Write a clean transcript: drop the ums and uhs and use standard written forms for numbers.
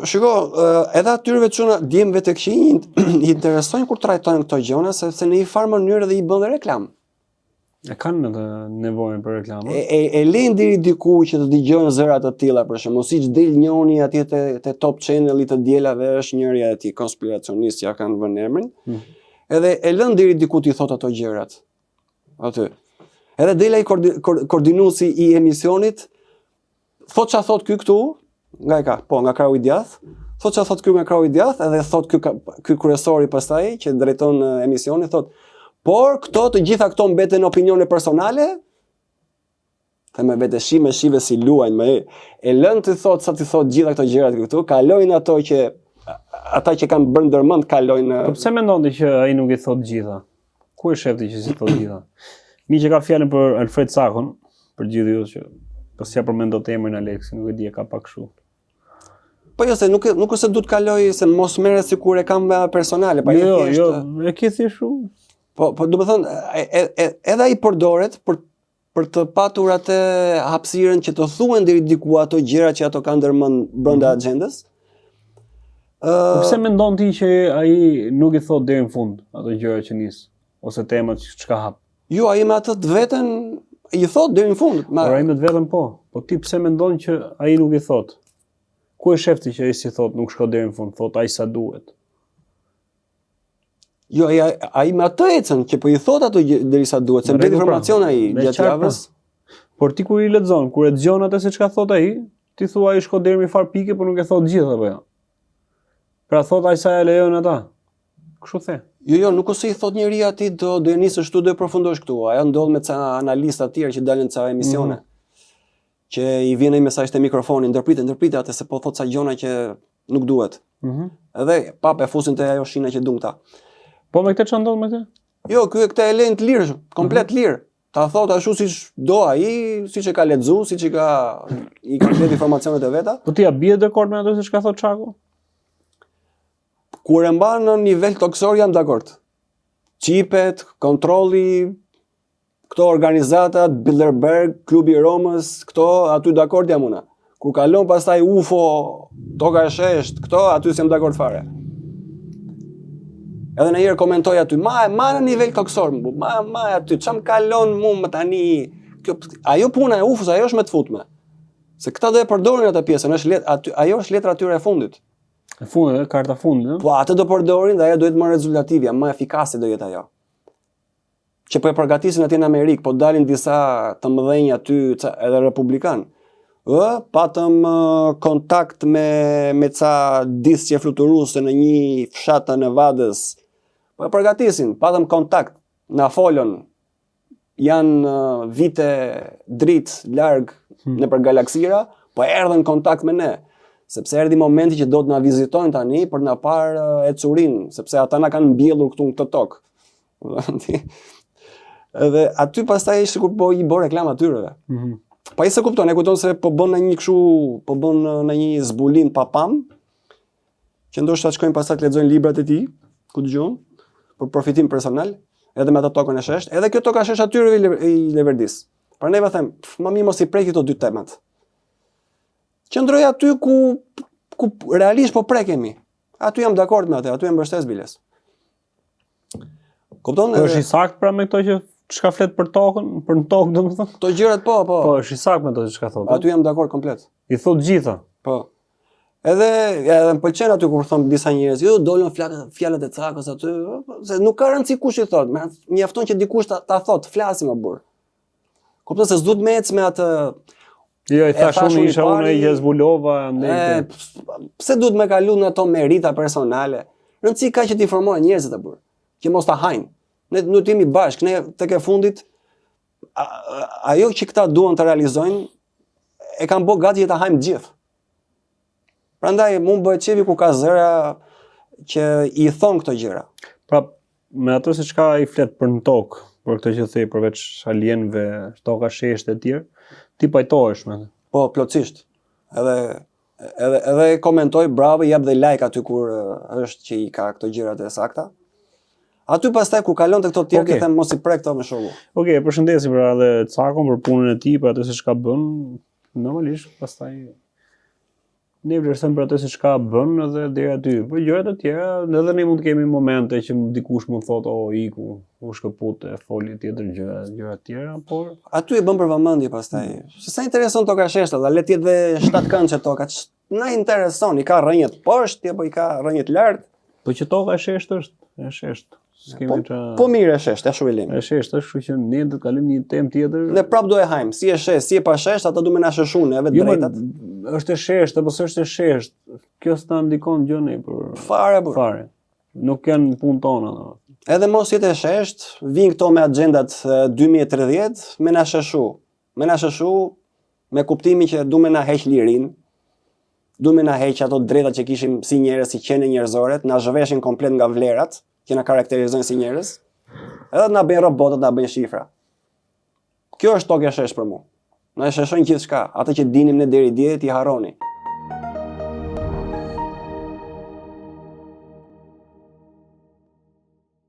Shiko, edhe atyre çuna djemve të këqij i interesojnë kur trajtojnë këto gjëra sepse në një farë mënyrë dhe i bën dhe reklam. E kanë edhe nevojën për reklam. E lejnë deri diku që të dëgjojnë zëra të tilla për shembull, siç del njëri atje te Top Channel të dielave është njëri aty konspiracionist, ja kanë vënë emrin. Edhe e lën deri diku ti thot ato gjërat. Aty. Edhe del ai koordinuesi i emisionit, thot ç'a thot ky këtu, nga krahu i djath, thot ç'a thot ky nga krahu i djath, edhe thot ky kryesori pastaj që drejton emisionin thot, por këto të gjitha këto mbeten opinione personale. Me vete me shive si luajnë, e lën të thot sa të thot gjitha këto gjërat këtu, kalojnë ato që ata që kanë bërë ndërmend kalojnë. Po pse mendon ti që ai nuk i thot gjitha? Ku e shef ti që si thot gjitha? Mi që ka fjalën për Alfred Sakon, për gjithë ju që pas ja përmend dot emrin Aleksi, nuk e di, ka pak kështu. Po jo se nuk se du të kaloj se mos merret sikur e kam personale, pa jo, e ke thjesht shumë. Po do të thënë edhe ai përdoret për të patur atë hapësirën që të thuhen deri diku ato gjëra që ato kanë ndërmend brenda agjendës. Pse mendon ti që ai nuk i thot deri në fund ato gjëra që nis ose temat që ka hap? Jo, ai me atë të veten i thot deri në fund. Por ai me të vetën po ti pse mendon që ai nuk i thot? Ku e shef ti që ai si thot nuk shko deri në fund, thot ai sa duhet? Jo, ai me atë ecën që po i thot ato derisa duhet, se mbet informacion ai gjatë javës. Por ti kur i lexon, kur e dëgjon atë se çka thot ai, ti thua ai shko deri në far pike, por nuk e thot gjithë apo jo. Pra thot ai sa e lejon ata. Kështu the. Jo, nuk ose i thot njëri aty do e nisësh këtu do e përfundosh këtu. Ajo ndodh me ca analistë të tjerë që dalin ca emisione. Që i vjen ai mesazh te mikrofoni, ndërpritet atë se po thot sa gjona që nuk duhet. Edhe e fusin te ajo shina që dungta. Po me këtë ç'a ndodh me këtë? Jo, këtë e lejnë të lirë, komplet lirë. Ta thot ashtu siç do ai, siç e ka lexuar, siç i ka blet informacionet e veta. Po ti ja bie dakord me ato se çka thot Çaku? Kur e mban në nivel toksor jam dakord. Çipet, kontrolli, këto organizatat, Bilderberg, Klubi i Romës, këto aty dakord jam unë. Kur kalon pastaj UFO, toka e shesht, këto aty s'jam dakord fare. Edhe në herë komentoj aty, ma në nivel toksor, ma aty, çam kalon mu më tani, ajo puna e UFO-s, ajo është me të futme. Se këta do e përdorin atë pjesën, ajo është letra atyre e fundit. E fundit, karta fundit, po atë do përdorin dhe ajo do jetë më rezultative, më efikase do jetë ajo. Që po e përgatisin atje në Amerikë, po dalin disa të mëdhenj aty edhe republikan. Patëm kontakt me ca disqe fluturuese në një fshat të Nevadës. Po e përgatisin, patëm kontakt, na folën, janë vite dritë larg nëpër galaksira, po erdhën kontakt me ne. Sepse erdhi momenti që do të na vizitojnë tani për na parë ecurin, sepse ata na kanë mbjellur këtu në këtë tokë. Edhe aty pastaj sikur po i bë reklam atyreve. Pa i se kupton, e kupton se po bën në një kështu, po bën në një zbulim pa pam, që ndoshta shkojnë pastaj të lexojnë librat e tij, ku dëgjon, për përfitim personal, edhe me atë tokën e shesht, edhe kjo toka e shesht atyre i Leverdis. Prandaj va them, më mirë mos i preki këto dy temat. Qëndroj aty ku realisht po prekemi. Aty jam dakord me atë, aty jam mbështes biles. Kupton? Është i saktë pra me këto që çka flet për tokën, për në tokë domethënë? Këto gjërat po. Po, është i saktë me ato që çka thotë. Aty jam dakord komplet. I thot gjitha. Po. Edhe më pëlqen aty kur thon disa njerëz, jo dolën fjalët e Cakës aty, se nuk ka rëndësi kush i thot, mjafton që dikush ta thot, flasim më burr. Kupton se s'duhet me ecë me atë. Jo, i thash unë isha unë e zbulova ndaj. Pse duhet me kalu në ato merita personale? Rëndësi ka që të informojë njerëzit e burr, që mos ta hajnë. Ne nuk jemi bashkë, ne tek e fundit ajo që këta duan të realizojnë e kanë bërë gati që ta hajmë gjithë. Prandaj mund bëhet çevi ku ka zëra që i thon këto gjëra. Pra, me ato se çka i flet për në tokë, për këtë që thej përveç alienëve, toka sheshtë e tjerë, ti pajtohesh me. Po, plotësisht. Edhe komentoj bravo, jap dhe like aty kur është që i ka këto gjërat e sakta. Aty pastaj kur kalon te këto tjerë, them mos i prek këto me shoku. Okej, përshëndesim pra edhe Cakon për punën e tij, për atë se çka bën. Normalisht pastaj ne vlerësojmë për atë se çka bën edhe deri aty. Po gjërat e tjera, edhe ne mund të kemi momente që dikush mund thotë, "O, iku, u shkëput e foli tjetër gjëra të tjera", por Aty e bën për vëmendje pastaj. Se sa intereson toka sheshta, dhe le të jetë dhe 7 këndshë toka. Na intereson, i ka rrënjët poshtë apo i ka rrënjët lart? po që toka e sheshtë është, e sheshtë. S'kemi çfarë. Po mirë e sheshtë, ashtu e lëmë. E sheshtë është, kështu që ne do të kalojmë një temë tjetër. Ne prap do e hajmë, si e shesh, si e pa shesh, ata do më na shëshun neve Jo, drejtat. është e sheshtë apo s'është e sheshtë. Kjo s'ta ndikon gjë ne për Fare burr. fare. Nuk janë punë tona, domethënë. Edhe mos jetë e shesht, vinë këto me agjendat 2030, me na shëshu. Me na shëshu me kuptimin që du me na heq lirin, du me na heq ato drejta që kishim si njerëz, si qenie njerëzore, na zhveshin komplet nga vlerat që na karakterizojnë si njerëz, edhe na bëjnë robotat, na bëjnë shifra. Kjo është tokë e shesh për mu. Na e sheshojnë gjithçka, atë që dinim ne deri dje ti harroni.